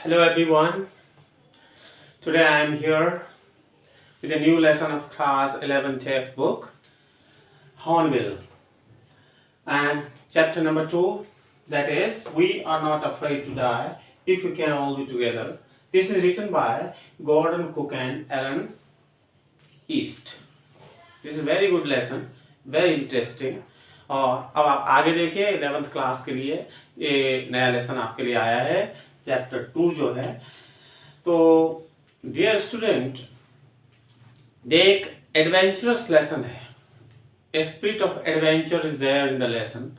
Hello everyone. Today I am here with a new lesson of class 11 textbook Hornbill and chapter number 2, that is We Are Not Afraid to Die If We Can All Be Together. This is written by Gordon Cook and Alan East. This is a very good lesson, very interesting. और अब आप आगे देखिए 11th class के लिए ये नया lesson आपके लिए आया है चैप्टर 2 जो है। तो डियर स्टूडेंट, एक एडवेंचरस लेसन है, spirit of adventure is there in the lesson.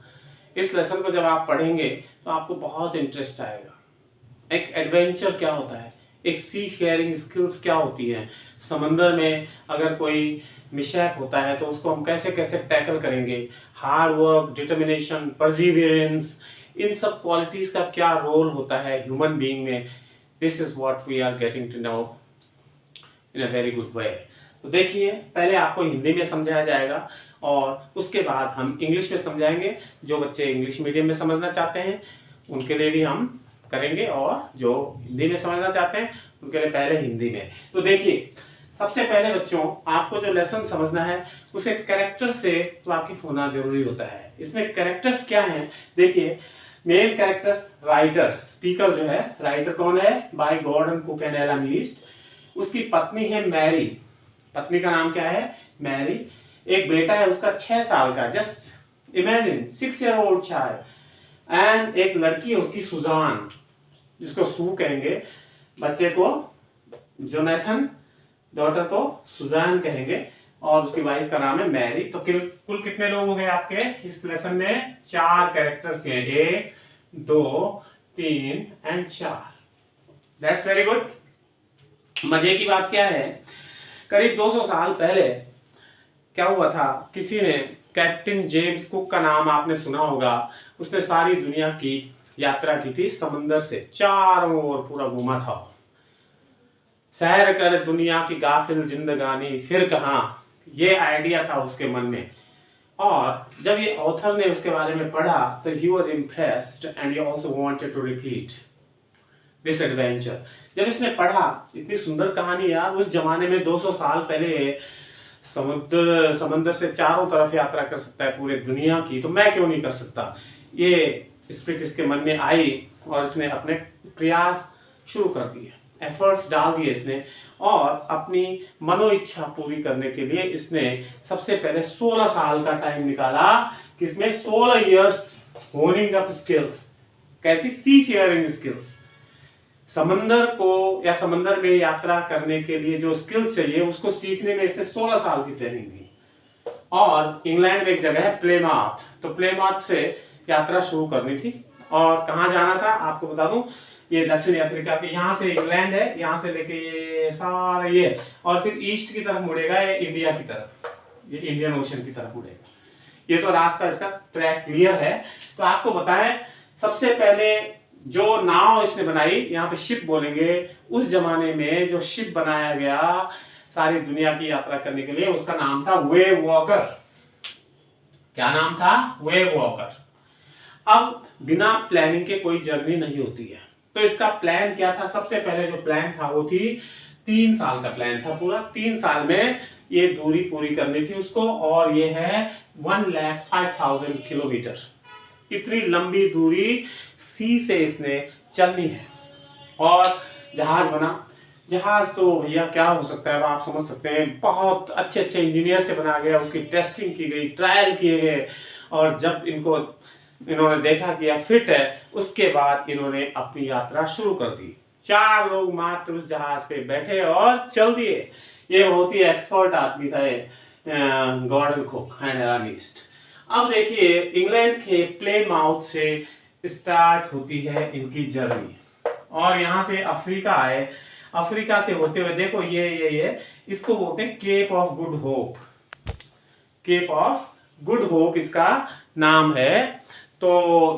इस लेसन को जब आप पढ़ेंगे तो आपको बहुत इंटरेस्ट आएगा। एक एडवेंचर क्या होता है, एक सी फेयरिंग स्किल्स क्या होती हैं, समंदर में अगर कोई मिसहैप होता है तो उसको हम कैसे कैसे टैकल करेंगे, हार्ड वर्क, डिटर्मिनेशन, परसिवियरेंस, इन सब क्वालिटीज का क्या रोल होता है ह्यूमन बीइंग में। This is what we are getting to know in a very good way. तो देखिए, पहले आपको हिंदी में समझाया जाएगा और उसके बाद हम इंग्लिश में समझाएंगे। जो बच्चे इंग्लिश मीडियम में समझना चाहते हैं उनके लिए भी हम करेंगे, और जो हिंदी में समझना चाहते हैं उनके लिए पहले हिंदी में। तो देखिए, सबसे पहले बच्चों आपको जो लेसन समझना है उसे कैरेक्टर से वाकिफ होना जरूरी होता है। इसमें कैरेक्टर्स क्या हैं, देखिए मेन कैरेक्टर्स राइटर, स्पीकर जो है, राइटर कौन है, by Gordon Cook and Alan East. उसकी पत्नी है मैरी, पत्नी का नाम क्या है, मैरी। एक बेटा है उसका 6 साल का, just imagine 6 year old child. And एक लड़की है उसकी सुजान, जिसको सू कहेंगे, बच्चे को जोनाथन, डॉटर को सुजान कहेंगे, और उसकी वाइफ का नाम है मैरी। तो कुल कितने लोग हो गए आपके इस लेसन में, 4 कैरेक्टर्स हैं, 1 2 3 एंड 4। That's very good. मजे की बात क्या है, करीब 200 साल पहले क्या हुआ था, किसी ने, कैप्टन जेम्स कुक का नाम आपने सुना होगा, उसने सारी दुनिया की यात्रा की थी, समंदर से चारों ओर पूरा घूमा था। सैर कर दुनिया की गाफिल जिंदगानी फिर कहां, ये आइडिया था उसके मन में। और जब ये ऑथर ने उसके बारे में पढ़ा तो he was impressed and he also wanted to repeat this adventure. जब इसने पढ़ा, इतनी सुंदर कहानी यार, उस जमाने में 200 साल पहले समंदर से चारों तरफ यात्रा कर सकता है पूरे दुनिया की, तो मैं क्यों नहीं कर सकता। ये स्पिरिट इसके मन में आई और इसने अपने प्रयास शुरू कर दिए, एफर्ट्स डाल दिए इसने, और अपनी मनो इच्छा पूरी करने के लिए इसने सबसे पहले 16 साल का टाइम निकाला, किसमें, 16 इयर्स होनिंग अप स्किल्स। कैसी, सी फेयरिंग स्किल्स। समंदर को या समंदर में यात्रा करने के लिए जो स्किल्स चाहिए उसको सीखने में इसने 16 साल की ट्रेनिंग दी। और इंग्लैंड में एक जगह है प्लेमाथ, तो प्लेमाथ से यात्रा शुरू करनी थी। और कहाँ जाना था आपको बता दूं, ये दक्षिण अफ्रीका के, यहाँ से इंग्लैंड है, यहाँ से लेके ये सारा ये, और फिर ईस्ट की तरफ मुड़ेगा, ये इंडिया की तरफ, ये इंडियन ओशन की तरफ मुड़ेगा। ये तो रास्ता, इसका ट्रैक क्लियर है। तो आपको बताएं, सबसे पहले जो नाव इसने बनाई, यहाँ पे शिप बोलेंगे, उस जमाने में जो शिप बनाया गया सारी दुनिया की यात्रा करने के लिए, उसका नाम था वेव वॉकर। क्या नाम था, वेव वॉकर। अब बिना प्लानिंग के कोई जर्नी नहीं होती है, तो इसका प्लान क्या था, सबसे पहले जो प्लान था वो थी 3 साल का प्लान था पूरा। 3 साल में ये दूरी पूरी करनी थी उसको, और ये है 1,05,000 किलोमीटर। इतनी लंबी दूरी सी से इसने चलनी है। और जहाज बना, जहाज तो भैया क्या हो सकता है, आप समझ सकते हैं, बहुत अच्छे अच्छे इंजीनियर से बना गया, उसकी टेस्टिंग की गई, ट्रायल किए गए, और जब इन्होंने देखा कि यह फिट है, उसके बाद इन्होंने अपनी यात्रा शुरू कर दी। 4 लोग मात्र उस जहाज पे बैठे और चल दिए। ये बहुत ही एक्सपर्ट आदमी था Gordon Cook and Alan East. अब देखिए, इंग्लैंड के प्लेमाउथ से स्टार्ट होती है इनकी जर्नी, और यहाँ से अफ्रीका आए, अफ्रीका से होते हुए देखो ये इसको बोलते हैं Cape of Good Hope. Cape of Good Hope इसका नाम है। तो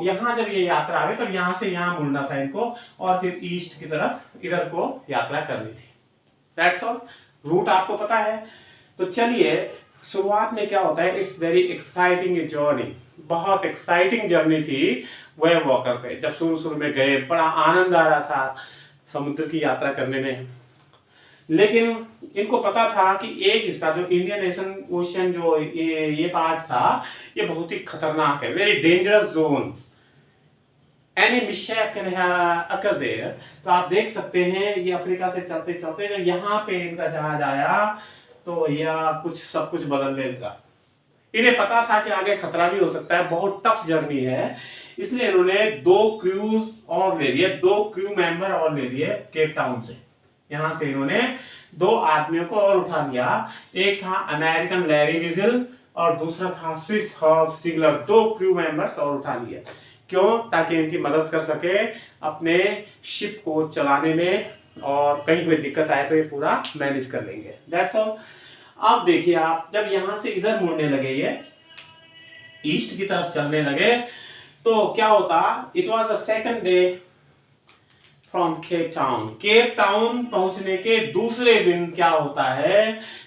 यहां जब ये यात्रा आ गई, तब यहां से यहां मुड़ना था इनको, और फिर ईस्ट की तरफ इधर को यात्रा करनी थी। दैट्स ऑल, रूट आपको पता है। तो चलिए, शुरुआत में क्या होता है, इट्स वेरी एक्साइटिंग जर्नी, बहुत एक्साइटिंग जर्नी थी वेव वॉकर पे। जब शुरू में गए, बड़ा आनंद आ रहा था, समुद्र की यात्रा करने में। लेकिन इनको पता था कि एक हिस्सा जो इंडियन ओशियन जो ये पार्ट था, ये बहुत ही खतरनाक है, very dangerous zone, any mischief can occur there. तो आप देख सकते हैं ये अफ्रीका से चलते चलते जब यहाँ पे इनका जहाज आया तो भैया कुछ सब कुछ बदलने लगा। इन्हें पता था कि आगे खतरा भी हो सकता है, बहुत टफ जर्नी है, इसलिए इन्होंने 2 क्रूज और ले लिए, 2 क्रू मेंबर और ले लिए केप टाउन से। यहां से इन्होंने 2 आदमियों को और उठा लिया, एक था अमेरिकन लैरी विजिल और दूसरा था स्विस हर्ब सिगलर। 2 क्रू मेंबर्स और उठा लिए, क्यों? ताकि इनकी मदद कर सके अपने शिप को चलाने में, और कहीं कोई दिक्कत आए तो ये पूरा मैनेज कर लेंगे। That's all. अब देखिए आप, जब यहां से इधर मुड़ने लगे, ये ईस्ट की तरफ चलने लगे, तो क्या होता, it was the second day from Cape Town. Cape Town पहुंचने के दूसरे दिन क्या होता है,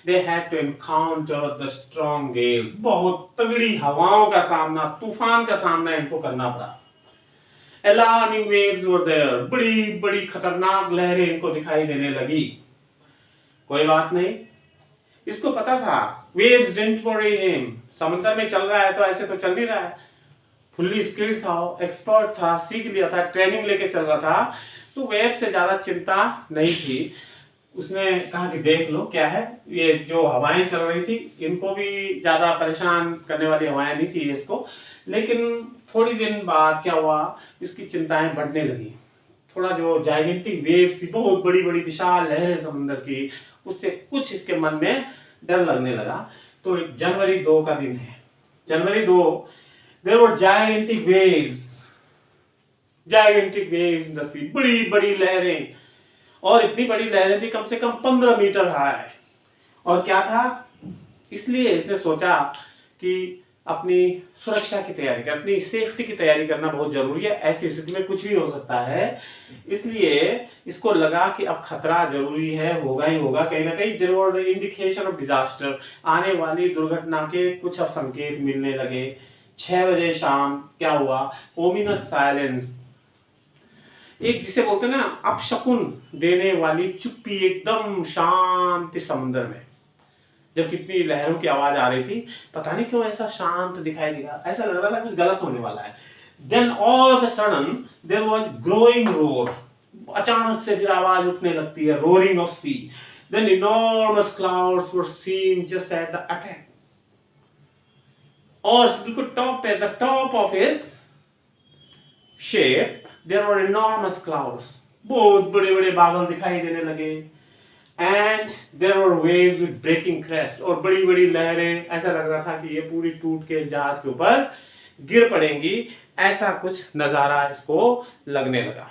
they had to encounter the strong gales. बहुत तगड़ी हवाओं का सामना, तूफान का सामना इनको करना पड़ा। अलार्मिंग वेव्स वर देयर, बड़ी बड़ी खतरनाक लहरें इनको दिखाई देने लगी। कोई बात नहीं, इसको पता था, वेव्स डिडंट वरी हिम। समुद्र में चल रहा है तो ऐसे तो चल नहीं रहा है, फुल्ली स्किल्ड था, एक्सपर्ट था, सीख लिया था, ट्रेनिंग लेके चल रहा था, तो वेव से ज्यादा चिंता नहीं थी। उसने कहा कि देख लो क्या है, ये जो हवाएं चल रही थी इनको भी ज्यादा परेशान करने वाली हवाएं नहीं थी इसको। लेकिन थोड़ी दिन बाद क्या हुआ, इसकी चिंताएं बढ़ने लगी। थोड़ा जो जाइगेंटिक वेव्स थी, बहुत बड़ी बड़ी विशाल लहरें समुद्र की, उससे कुछ इसके मन में डर लगने लगा। तो जनवरी 2 का दिन है, जनवरी 2, there were gigantic waves in the sea, बड़ी बड़ी लहरें, और इतनी बड़ी लहरें थी कम से कम 15 मीटर हाई। और क्या था, इसलिए इसने सोचा कि अपनी सुरक्षा की तैयारी कर, अपनी सेफ्टी की तैयारी करना बहुत जरूरी है, ऐसी स्थिति में कुछ भी हो सकता है। इसलिए इसको लगा कि अब खतरा जरूरी है, होगा ही होगा, कहीं ना कहीं there were the indication of disaster, आने वाली दुर्घटना के कुछ अब संकेत मिलने लगे। 6 बजे शाम क्या हुआ, ओमिनस साइलेंस, एक जिसे बोलते हैं ना अपशकुन देने वाली चुप्पी, एकदम शांति समुद्र में। जब कितनी लहरों की आवाज आ रही थी, पता नहीं क्यों ऐसा शांत दिखाई दिया, ऐसा लग रहा था कुछ गलत होने वाला है। Then all of a sudden there was growing roar, अचानक से फिर आवाज उठने लगती है, roaring of sea. Then enormous clouds were seen just at the attics, और बिल्कुल टॉप पे, the top of his shape there were enormous clouds, बहुत बड़े बड़े बादल दिखाई देने लगे। And there were waves with breaking crest, और बड़ी बड़ी लहरें, ऐसा लग रहा था कि ये पूरी टूट के इस जहाज के ऊपर गिर पड़ेंगी, ऐसा कुछ नजारा इसको लगने लगा।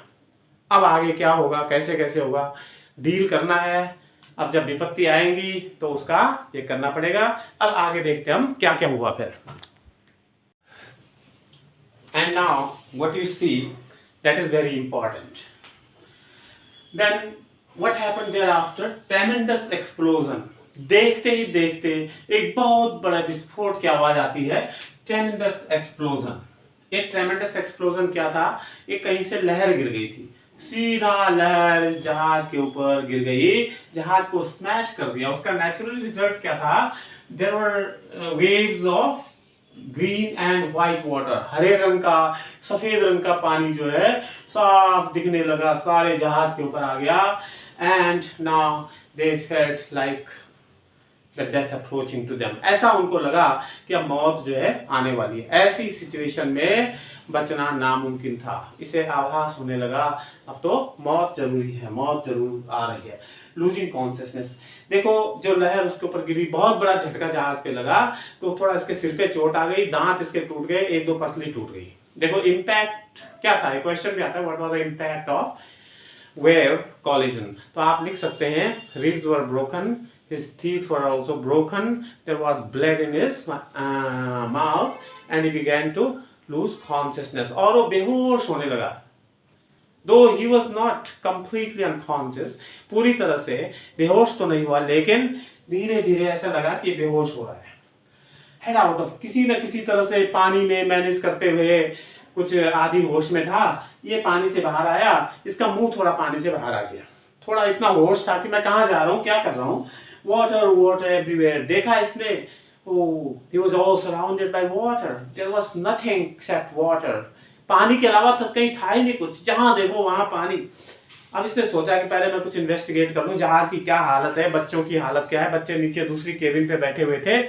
अब आगे क्या होगा, कैसे कैसे होगा, डील करना है। अब जब विपत्ति आएंगी तो उसका ये करना पड़ेगा। अब आगे देखते हैं हम क्या क्या हुआ फिर। And now what you see, that is very important. Then What happened thereafter? Tremendous explosion. देखते ही देखते एक बहुत बड़ा विस्फोट की आवाज आती है, tremendous explosion। एक tremendous explosion क्या था, एक कहीं से लहर गिर गई थी, सीधा लहर इस जहाज के ऊपर गिर गई, जहाज को स्मैश कर दिया। उसका नेचुरल रिजल्ट क्या था, there were waves of green and white water, हरे रंग का, सफेद रंग का पानी जो है साफ दिखने लगा, सारे जहाज के ऊपर आ गया। And now they felt like the death approaching to them, ऐसा उनको लगा कि अब मौत जो है आने वाली है। ऐसी सिचुएशन में बचना नामुमकिन था, इसे आभास होने लगा अब तो मौत जरूरी है, मौत जरूर आ रही है। लूजिंग कॉन्शियसनेस, देखो जो लहर उसके ऊपर गिरी, बहुत बड़ा झटका जहाज पे लगा, तो थोड़ा इसके सिर पे चोट आ गई, दांत इसके टूट गए, 1-2 पसली टूट गई। देखो इम्पैक्ट क्या था, क्वेश्चन भी आता है, what was the impact of wave collision. तो आप लिख सकते हैं, ribs were broken, his teeth were also broken, there was blood in his mouth and he began to lose consciousness, और वो बेहोश होने लगा। Though he was not completely unconscious, पूरी तरह से बेहोश तो नहीं हुआ, लेकिन धीरे धीरे ऐसा लगा कि बेहोश हो रहा है। हेड आउट ऑफ, किसी न किसी तरह से पानी में मैनेज करते हुए कुछ आधी होश में था, ये पानी से बाहर आया, इसका मुंह थोड़ा पानी से बाहर आ गया, थोड़ा इतना होश था कि मैं कहाँ जा रहा हूँ, क्या कर रहा हूँ। वाटर वाटर एवरीवेयर, देखा इसने, he was all surrounded by water, there was nothing except water, पानी के अलावा तो कहीं था ही नहीं कुछ, जहां देखो वहां पानी। अब इसने सोचा कि पहले मैं कुछ इन्वेस्टिगेट कर लूं, जहाज की क्या हालत है, बच्चों की हालत क्या है। बच्चे नीचे दूसरी केबिन पे बैठे हुए थे,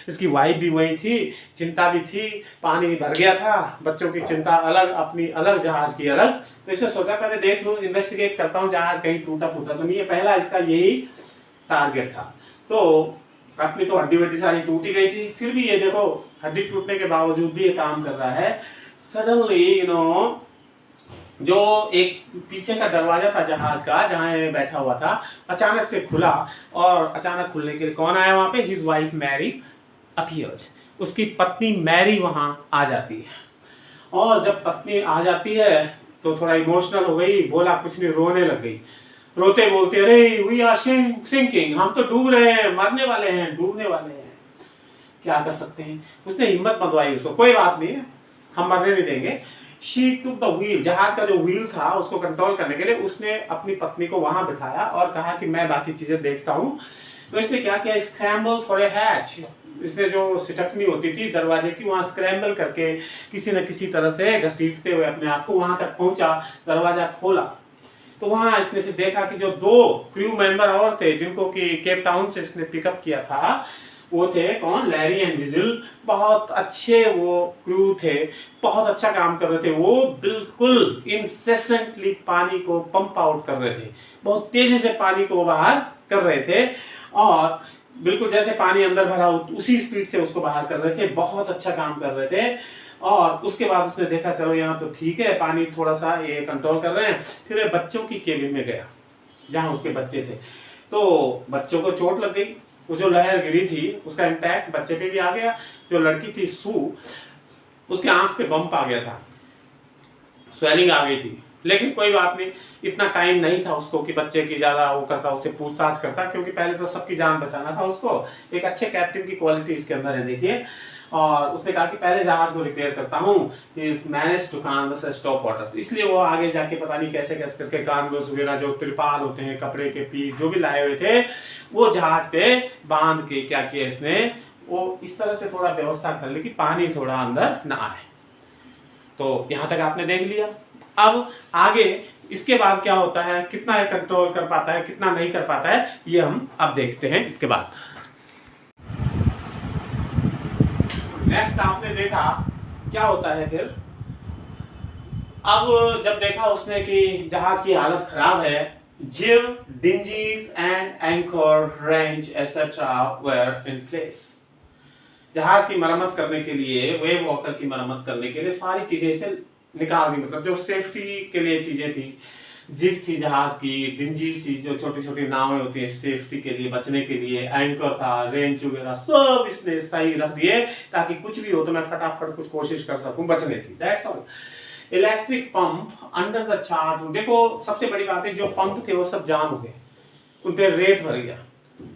इसकी वाइफ भी वही थी, चिंता भी थी, पानी भर गया था, बच्चों की चिंता अलग, अपनी अलग, जहाज की अलग। तो इसने सोचा पहले देख लूं, इन्वेस्टिगेट करता हूँ, जहाज कहीं टूटा फूटा तो नहीं है, पहला इसका यही टारगेट था। तो अपनी तो हड्डी वड्डी सारी टूटी गई थी, फिर भी ये देखो हड्डी टूटने के बावजूद भी ये काम कर रहा है। सडनली जो एक पीछे का दरवाजा था जहाज का, जहां ये बैठा हुआ था, अचानक से खुला, और अचानक खुलने के लिए कौन आया वहां पे? हिज वाइफ मैरी अपीयर्ड, उसकी पत्नी मैरी वहां आ जाती है। और जब पत्नी आ जाती है तो थोड़ा इमोशनल हो गई, बोला कुछ नहीं, रोने लग गई, रोते बोलते, अरे वी आर सिंकिंग, हम तो डूब रहे हैं, मरने वाले हैं, डूबने वाले हैं, क्या कर सकते हैं। उसने हिम्मत बंधवाई उसको, कोई बात नहीं, हम मरने नहीं देंगे। शी टुक द व्हील, जहाज का जो व्हील था उसको कंट्रोल करने के लिए उसने अपनी पत्नी को वहां बिठाया और कहा कि मैं बाकी चीजें देखता हूं। तो इसने क्या किया, स्क्रैम्बल फॉर ए हैच, इसने जो सिटकनी होती थी दरवाजे की, वहां स्क्रैम्बल करके किसी न किसी तरह से घसीटते हुए अपने आप को वहां तक पहुंचा, दरवाजा खोला। तो वहां इसने फिर देखा कि जो 2 क्रू मेंबर और थे, जिनको कि केप टाउन से इसने पिकअप किया था, वो थे कौन? Larry and vigil. बहुत अच्छे वो क्रू थे, बहुत अच्छा काम कर रहे थे, वो बिल्कुल इंसेसेंटली पानी को पंप आउट कर रहे थे, बहुत तेजी से पानी को बाहर कर रहे थे, और बिल्कुल जैसे पानी अंदर भरा उसी स्पीड से उसको बाहर कर रहे थे, बहुत अच्छा काम कर रहे थे। और उसके बाद उसने देखा चलो यहाँ तो ठीक है, पानी थोड़ा सा ये कंट्रोल कर रहे हैं। फिर बच्चों की केबिन में गया जहां उसके बच्चे थे, तो बच्चों को चोट लग गई, वो जो लहर गिरी थी उसका इम्पैक्ट बच्चे पे भी आ गया। जो लड़की थी सू, उसके आंख पे बम्प आ गया था, स्वेलिंग आ गई थी, लेकिन कोई बात नहीं, इतना टाइम नहीं था उसको कि बच्चे की ज्यादा वो करता, उससे पूछताछ करता, क्योंकि पहले तो सबकी जान बचाना था उसको। एक अच्छे कैप्टन की क्वालिटी इसके अंदर है, देखिए। और उसने कहा कि पहले जहाज को रिपेयर करता हूँ, is manage to canvas stop water, इसलिए वो आगे जाके पता नहीं कैसे कैसे करके कानवस वगैरह जो त्रिपाल होते हैं, कपड़े के पीस जो भी लाए हुए थे, वो जहाज पे बांध के क्या किया इसने, वो इस तरह से थोड़ा व्यवस्था कर ली कि पानी थोड़ा अंदर ना आए। तो यहाँ तक आपने देख लिया। अब आगे इसके बाद क्या होता है, कितना ये कंट्रोल कर पाता है, कितना नहीं कर पाता है, ये हम अब देखते हैं इसके बाद। नेक्स्ट आपने देखा क्या होता है फिर। अब जब देखा उसने कि जहाज की हालत खराब है, jib, dinghies and anchor, range et cetera were in place. जहाज की मरम्मत करने के लिए, वेव वॉकर की मरम्मत करने के लिए सारी चीजें इसे निकाल दी, मतलब जो सेफ्टी के लिए चीजें थी, जिप थी जहाज की, डिंजी थी जो छोटी छोटी नावें होती है सेफ्टी के लिए, बचने के लिए, एंकर था, रेंच वगैरह सब इसने सही रख दिए ताकि कुछ भी हो तो मैं फटाफट कुछ कोशिश कर सकूं बचने की। That's all. Electric pump under the charge, देखो सबसे बड़ी बात है, जो पंप थे वो सब जाम हो गए, उन पे रेत भर गया,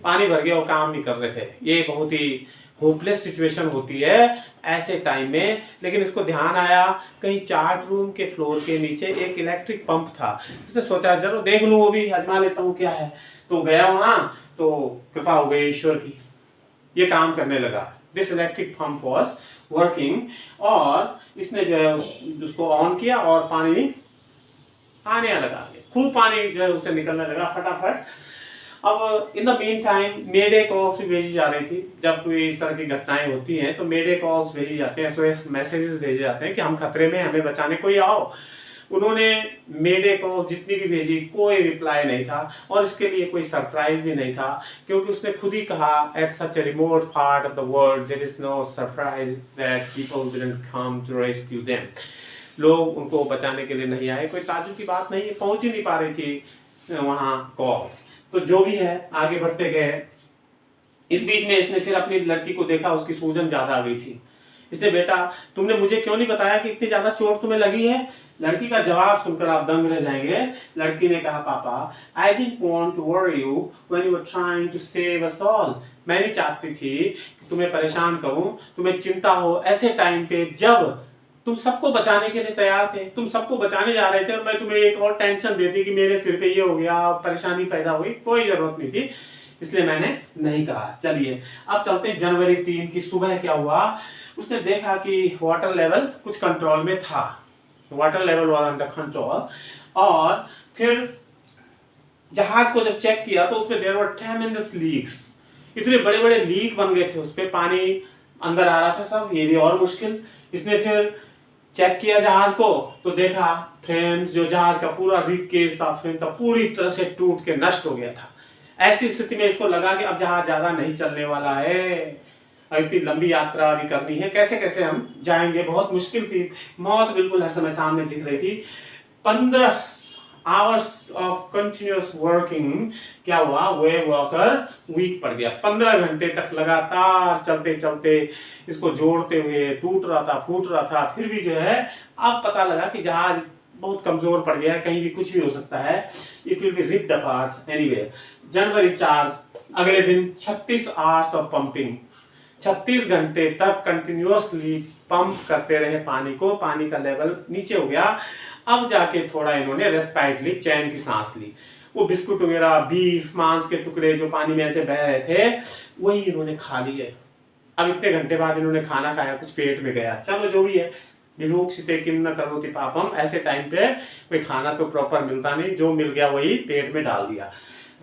पानी भर गया, वो काम नहीं कर रहे थे। ये बहुत ही होपलेस सिचुएशन होती है ऐसे टाइम में। लेकिन इसको ध्यान आया कहीं चार्ट रूम के फ्लोर के नीचे एक इलेक्ट्रिक पंप था, इसने सोचा जरूर देख लूं, वो भी आजमा लेता हूं क्या है। तो गया वहां, तो कृपा हो गई ईश्वर की, ये काम करने लगा। This electric pump was working, और इसने जो है उसको ऑन किया और पानी आने लगा, खूब पानी जो है उससे निकलने लगा फटाफट। अब in the mean time mayday calls भी भेजी जा रही थी। जब कोई इस तरह की घटनाएं होती हैं तो मेडे कॉल्स भेजी जाते हैं, SOS मैसेजेस भेजे जाते हैं कि हम खतरे में, हमें बचाने कोई आओ। उन्होंने मेडे कॉल्स जितनी भी भेजी, कोई रिप्लाई नहीं था, और इसके लिए कोई सरप्राइज भी नहीं था, क्योंकि उसने खुद ही कहा, at such a remote part of the world there is no surprise that people didn't come to rescue them. लोग उनको बचाने के लिए नहीं आए, कोई ताज्जुब की बात नहीं है, पहुंच ही नहीं पा रही थी वहां कॉल्स। तो जो भी है आगे बढ़ते गए। इस बीच में इसने फिर अपनी लड़की को देखा, उसकी सूजन ज्यादा आ गई थी। इसने, बेटा तुमने मुझे क्यों नहीं बताया कि इतनी ज्यादा चोट तुम्हें लगी है? लड़की का जवाब सुनकर आप दंग रह जाएंगे। लड़की ने कहा, papa I didn't want to worry you when you were trying to save us all. मैं नहीं चाहती थी कि तुम्हें परेशान करूं, तुम्हें चिंता हो ऐसे टाइम पे जब तुम सबको बचाने के लिए तैयार थे, तुम सबको बचाने जा रहे थे और मैं तुम्हें एक और टेंशन देती कि मेरे सिर पे ये हो गया, परेशानी पैदा हुई, कोई जरूरत नहीं थी, इसलिए मैंने नहीं कहा। चलिए अब चलते हैं जनवरी 3 की सुबह। क्या हुआ, उसने देखा कि वाटर लेवल कुछ कंट्रोल में था, water level was under control. और फिर जहाज को जब चेक किया तो उसमें देयर वर ट्रेमेंडस लीक्स, इतने बड़े बड़े लीक बन गए थे, उस पे पानी अंदर आ रहा था सब, ये भी और मुश्किल। इसने फिर चेक किया जहाज को तो देखा फ्रेंड्स, जो जहाज का पूरा रिग केस था, फ्रेम था, पूरी तरह से टूट के नष्ट हो गया था। ऐसी स्थिति में इसको लगा कि अब जहाज ज्यादा नहीं चलने वाला है, इतनी लंबी यात्रा भी करनी है, कैसे कैसे हम जाएंगे, बहुत मुश्किल थी, मौत बिल्कुल हर समय सामने दिख रही थी। 15 आवर्स ऑफ कंटिन्यूअस वर्किंग, क्या हुआ, वेव वॉकर वीक पड़ गया। 15 घंटे तक लगातार चलते चलते इसको जोड़ते हुए टूट रहा था, फूट रहा था, फिर भी जो है अब पता लगा कि जहाज बहुत कमजोर पड़ गया है, कहीं भी कुछ भी हो सकता है, it will be ripped apart anyway. जनवरी 4 अगले दिन 36 आवर्स ऑफ पंपिंग, 36 घंटे तक कंटिन्यूअसली पंप करते रहे पानी को, पानी का लेवल नीचे हो गया। अब जाके थोड़ा इन्होंने रेस्पाइट ली, चैन की सांस ली। वो बिस्कुट वगैरह, बीफ, मांस के टुकड़े जो पानी में ऐसे बह रहे थे, वही इन्होंने खा लिए। अब इतने घंटे बाद इन्होंने खाना खाया, कुछ पेट में गया, चलो जो भी है, विभूक्षिते किम न करोति पापम, ऐसे टाइम पे कोई खाना तो प्रॉपर मिलता नहीं, जो मिल गया वही पेट में डाल दिया।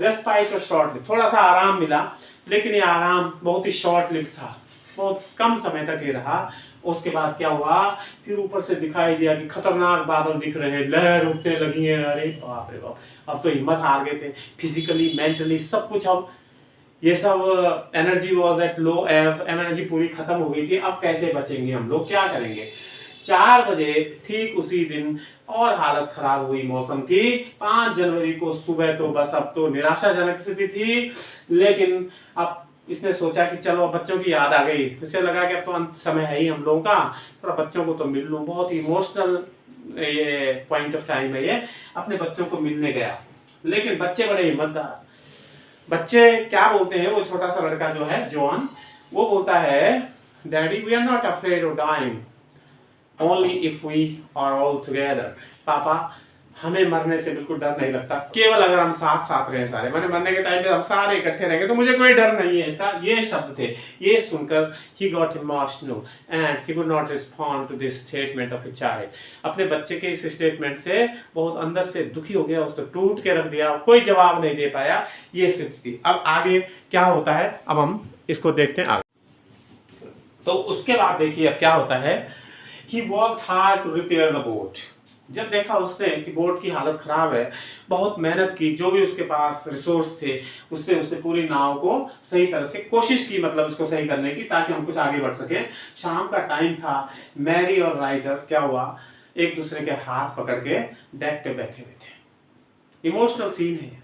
रेस्पाइट और शॉर्ट लिव, थोड़ा सा आराम मिला, लेकिन ये आराम बहुत ही शॉर्ट लिव था, बहुत कम समय तक ये रहा। उसके बाद क्या हुआ, फिर ऊपर से दिखाई दिया कि खतरनाक बादल दिख रहे हैं, लहर उठने लगी है, अरे बाप रे बाप, अब तो हिम्मत हार गए थे, फिजिकली मेंटली सब कुछ। अब ये सब energy was at low, energy पूरी खत्म हो गई थी। अब कैसे बचेंगे हम लोग, क्या करेंगे। 4 बजे ठीक उसी दिन और हालत खराब हुई मौसम की। 5 जनवरी को सुबह तो बस अब तो निराशाजनक स्थिति थी, लेकिन अब इसने सोचा कि चलो बच्चों की याद आ गई, उसे लगा कि अब तो अंत समय है ही हम लोगों का, थोड़ा बच्चों को तो मिल लूं। बहुत इमोशनल ये पॉइंट ऑफ टाइम है ये, अपने बच्चों को मिलने गया। लेकिन बच्चे बड़े हिम्मतदार, बच्चे क्या बोलते हैं, वो छोटा सा लड़का जो है जॉन, वो बोलता है, daddy we are not afraid of dying only if we are all together. पापा हमें मरने से बिल्कुल डर नहीं लगता, केवल अगर हम साथ साथ रहे सारे, मैंने मरने के टाइम पे हम सारे इकट्ठे रहेंगे तो मुझे कोई डर नहीं है इसका। ये शब्द थे। ये सुनकर he got emotional and he could not respond to this statement of a child. अपने बच्चे के इस स्टेटमेंट से बहुत अंदर से दुखी हो गया, उसको टूट के रख दिया, कोई जवाब नहीं दे पाया। ये स्थिति थी। अब आगे क्या होता है, अब हम इसको देखते हैं आगे। तो उसके बाद देखिए अब क्या होता है, he worked hard to repair the boat। जब देखा उसने कि बोट की हालत खराब है, बहुत मेहनत की, जो भी उसके पास रिसोर्स थे उसने पूरी नाव को सही तरह से कोशिश की, मतलब उसको सही करने की, ताकि हम कुछ आगे बढ़ सके। शाम का टाइम था, मैरी और राइटर क्या हुआ, एक दूसरे के हाथ पकड़ के डेक पे बैठे हुए थे। इमोशनल सीन है,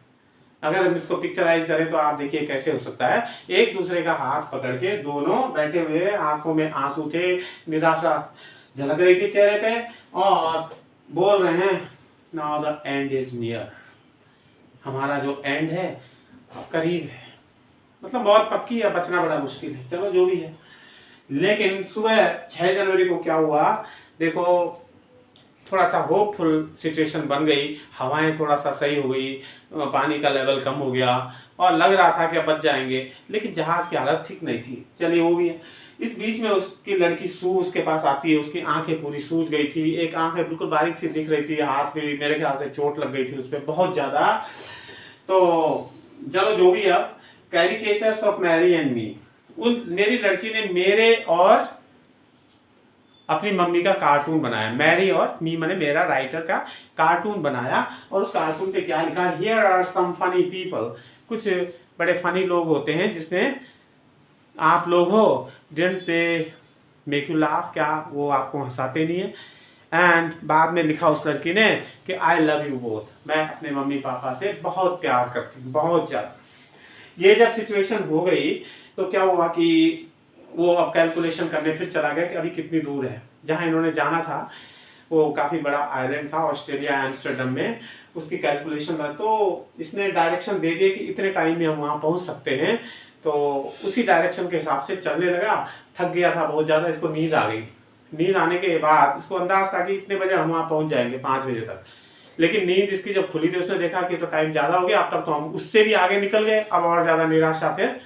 अगर हम इसको पिक्चराइज करें तो आप देखिए कैसे हो सकता है। एक दूसरे का हाथ पकड़ के दोनों बैठे हुए, आंखों में आंसू थे, निराशा झलक रही थी चेहरे पे, और बोल रहे हैं, now the end is near, हमारा जो एंड है करीब है, मतलब बहुत पक्की है, बचना बड़ा मुश्किल है, चलो जो भी है। लेकिन सुबह 6 जनवरी को क्या हुआ, देखो थोड़ा सा होपफुल सिचुएशन बन गई, हवाएं थोड़ा सा सही हो गई, पानी का लेवल कम हो गया और लग रहा था कि अब बच जाएंगे, लेकिन जहाज की हालत ठीक नहीं थी। चलिए वो भी है। इस बीच में उसकी लड़की सू उसके पास आती है, उसकी आंखें पूरी सूज गई थी, एक आंख बिल्कुल बारीक सी दिख रही थी, हाथ पे भी मेरे ख्याल से चोट लग गई थी उस पर बहुत ज्यादा। तो चलो जो भी है, caricatures of Mary and me, उन मेरी लड़की ने मेरे और अपनी मम्मी का कार्टून बनाया, मैरी और मी मैंने मेरा राइटर का कार्टून बनाया, और उस कार्टून पे क्या लिखा, here are some funny people, कुछ बड़े फनी लोग होते हैं, जिसमें आप लोग हो, didn't they make you laugh, क्या वो आपको हंसाते नहीं है। एंड बाद में लिखा उस लड़की ने कि आई लव यू बोथ, मैं अपने मम्मी पापा से बहुत प्यार करती हूँ, बहुत ज्यादा। ये जब सिचुएशन हो गई तो क्या हुआ कि वो अब कैलकुलेशन करने फिर चला गया कि अभी कितनी दूर है। जहाँ इन्होंने जाना था वो काफी बड़ा आइलैंड था ऑस्ट्रेलिया एम्स्टर्डम में, उसकी कैलकुलेशन था, तो इसने डायरेक्शन दे दिए कि इतने टाइम में हम वहाँ पहुँच सकते हैं। तो उसी डायरेक्शन के हिसाब से चलने लगा, थक गया था बहुत ज़्यादा, इसको नींद आ गई। नींद आने के बाद उसको अंदाज था कि इतने बजे हम वहाँ पहुँच जाएंगे 5 बजे तक, लेकिन नींद इसकी जब खुली थी उसने देखा कि तो टाइम ज़्यादा हो गया, अब तक तो हम उससे भी आगे निकल गए। अब और ज़्यादा निराशा फिर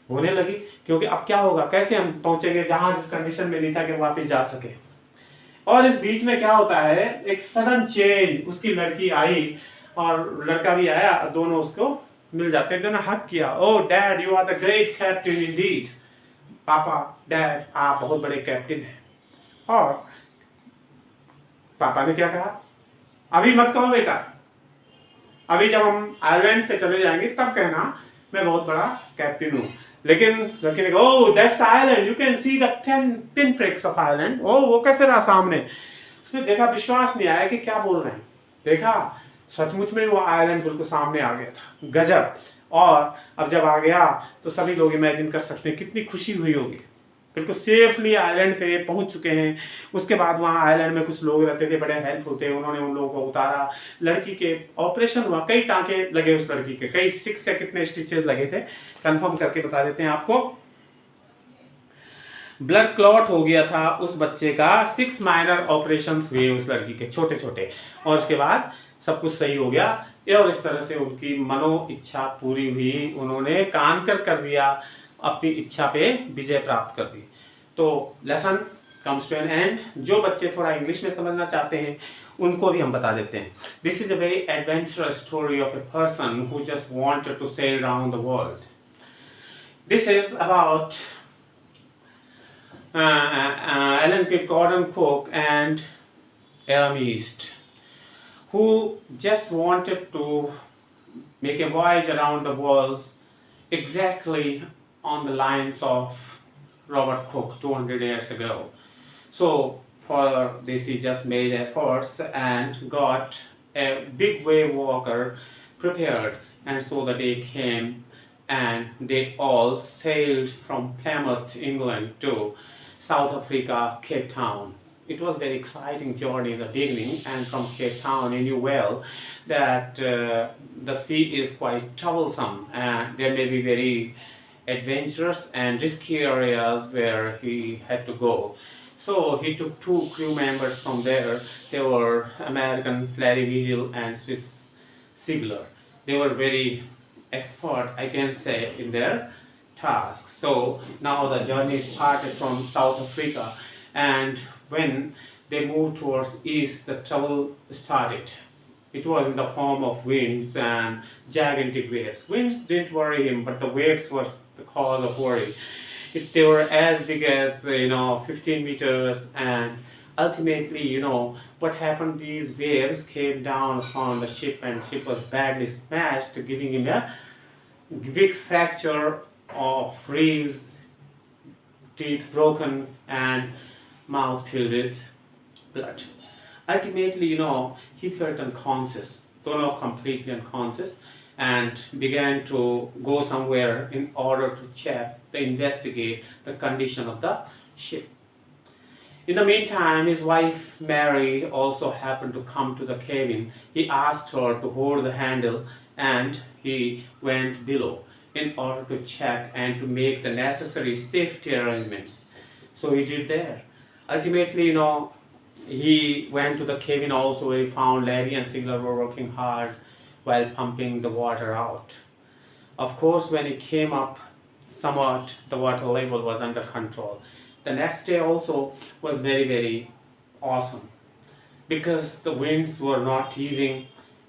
होने लगी, क्योंकि अब क्या होगा, कैसे हम पहुँचेंगे जहाँ जिस कंडीशन में नहीं था कि वापस जा सके। और इस बीच में क्या होता है, एक सडन चेंज, उसकी लड़की आई और लड़का भी आया, दोनों उसको मिल जाते हैं, दोनों हक किया। Oh dad, you are the great captain indeed. पापा, डैड, आप बहुत बड़े कैप्टन हैं। और पापा ने क्या कहा, अभी मत कहो बेटा, अभी जब हम आइलैंड पे चले जाएंगे तब कहना मैं बहुत बड़ा कैप्टन हूँ। लेकिन लड़के ने कहा, oh that's island, you can see the pin pricks of island. Oh वो कैसे रहा सामने। उसने देखा, विश्वास नहीं आया कि क्या बोल रहे हैं। देखा सचमुच में वो आइलैंड बिल्कुल सामने आ गया था। गजब। और अब जब आ गया तो सभी लोग इमेजिन कर सकते हैं कितनी खुशी हुई होगी। बिल्कुल सेफली आइलैंड पे पहुंच चुके हैं। उसके बाद वहाँ आइलैंड में कुछ लोग रहते थे, बड़े हेल्पफुल थे, उन्होंने उन लोगों को उतारा। लड़की के ऑपरेशन हुआ, कई टांके लगे उस लड़की के, कई 6 या कितने स्टिचेस लगे थे, कंफर्म करके बता देते हैं आपको। ब्लड क्लॉट हो गया था उस बच्चे का, 6 माइनर ऑपरेशंस हुए उस लड़की के, छोटे छोटे, और उसके बाद सब कुछ सही हो गया। और इस तरह से उनकी मनो इच्छा पूरी हुई, उन्होंने कान कर दिया, अपनी इच्छा पे विजय प्राप्त कर दी। तो lesson comes to an end. जो बच्चे थोड़ा इंग्लिश में समझना चाहते हैं उनको भी हम बता देते हैं। This is a very adventurous story of a person who just wanted to sail around the world. This is about Alan K. Gordon Cook and Aram East, who just wanted to make a voyage around the world exactly on the lines of Robert Cook 200 years ago. So for this he just made efforts and got a big wave walker prepared, and so the day came and they all sailed from Plymouth, England to South Africa, Cape Town. It was a very exciting journey in the beginning, and from Cape Town he knew well that the sea is quite troublesome and there may be very adventurous and risky areas where he had to go. So he took 2 crew members from there. They were American Larry Vigil and Swiss Ziegler. They were very expert, I can say, in their task. So now the journey started from South Africa, and when they moved towards east, the trouble started. It was in the form of winds and gigantic waves. Winds didn't worry him, but the waves was the cause of worry. They were as big as 15 meters, and ultimately, what happened, these waves came down upon the ship and ship was badly smashed, giving him a big fracture of ribs, teeth broken, and mouth filled with blood. Ultimately, he felt unconscious, though not completely unconscious, and began to go somewhere in order to check, to investigate the condition of the ship. In the meantime, his wife Mary also happened to come to the cabin. He asked her to hold the handle, and he went below in order to check and to make the necessary safety arrangements. So he did there. Ultimately, he went to the cabin also, where he found Larry and Ziegler were working hard while pumping the water out. Of course, when he came up somewhat, the water level was under control. The next day also was very, very awesome, because the winds were not easing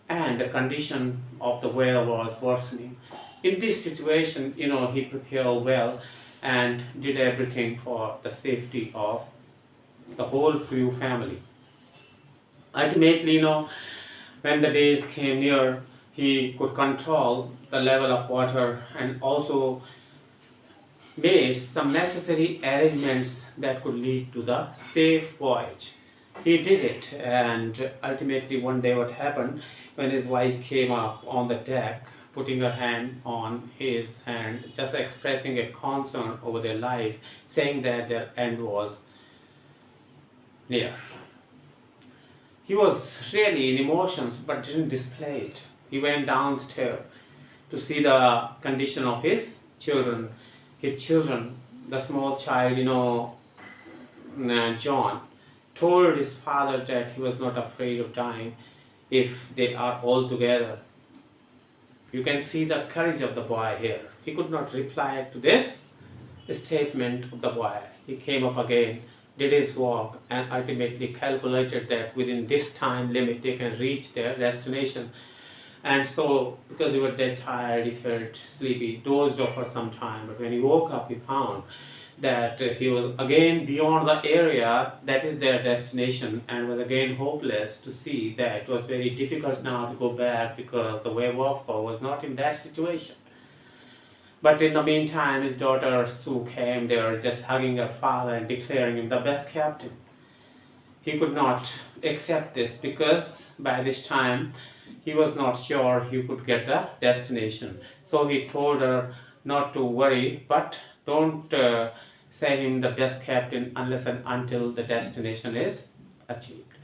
and the condition of the whale was worsening. In this situation, he prepared well and did everything for the safety of the whole crew family. Ultimately, when the days came near, he could control the level of water and also made some necessary arrangements that could lead to the safe voyage. He did it, and ultimately one day what happened, when his wife came up on the deck, putting her hand on his hand, just expressing a concern over their life, saying that their end was near. He was really in emotions but didn't display it. He went downstairs to see the condition of his children. His children, the small child, John told his father that he was not afraid of dying if they are all together. You can see the courage of the boy here. He could not reply to this statement of the boy. He came up again, did his work, and ultimately calculated that within this time limit they can reach their destination. And so, because he was dead tired, he felt sleepy, dozed off for some time. But when he woke up, he found that he was again beyond the area that is their destination, and was again hopeless to see that it was very difficult now to go back because the way walker was not in that situation. But in the meantime, his daughter Sue came there, just hugging her father and declaring him the best captain. He could not accept this because by this time he was not sure he could get the destination. So he told her not to worry, but don't say him the best captain unless and until the destination is achieved.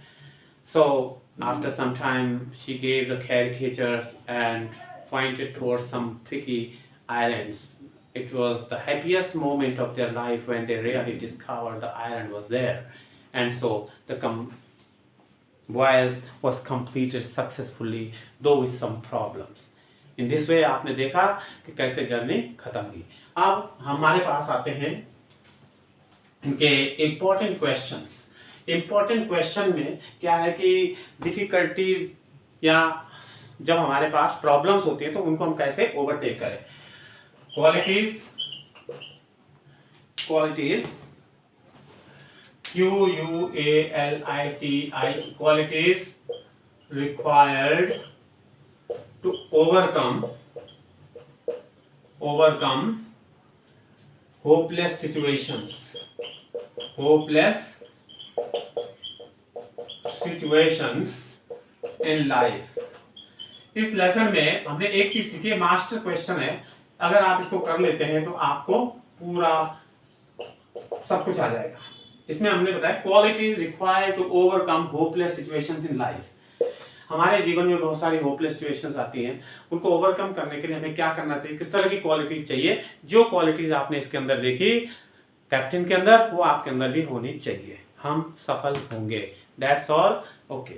So after some time, she gave the caricatures and pointed towards some tricky islands. It was the happiest moment of their life when they really discovered the island was there. And so the voyage was completed successfully, though with some problems. In this way आपने देखा कि कैसे journey खत्म हुई। अब हमारे पास आते हैं इनके इम्पोर्टेंट क्वेश्चंस। इम्पोर्टेंट क्वेश्चन में क्या है कि डिफिकल्टीज या जब हमारे पास प्रॉब्लम्स होती है तो उनको हम कैसे ओवरटेक करें। Qualities QUALITI qualities required to overcome hopeless situations in life। इस लेसन में हमने एक चीज सीखी है, मास्टर क्वेश्चन है। अगर आप इसको कर लेते हैं तो आपको पूरा सब कुछ आ जाएगा। इसमें हमने बताया qualities required to overcome hopeless situations in life. हमारे जीवन में बहुत सारी होपलेस सिचुएशंस आती हैं, उनको ओवरकम करने के लिए हमें क्या करना चाहिए, किस तरह की क्वालिटीज चाहिए। जो क्वालिटीज आपने इसके अंदर देखी कैप्टन के अंदर, वो आपके अंदर भी होनी चाहिए, हम सफल होंगे। That's all. ओके।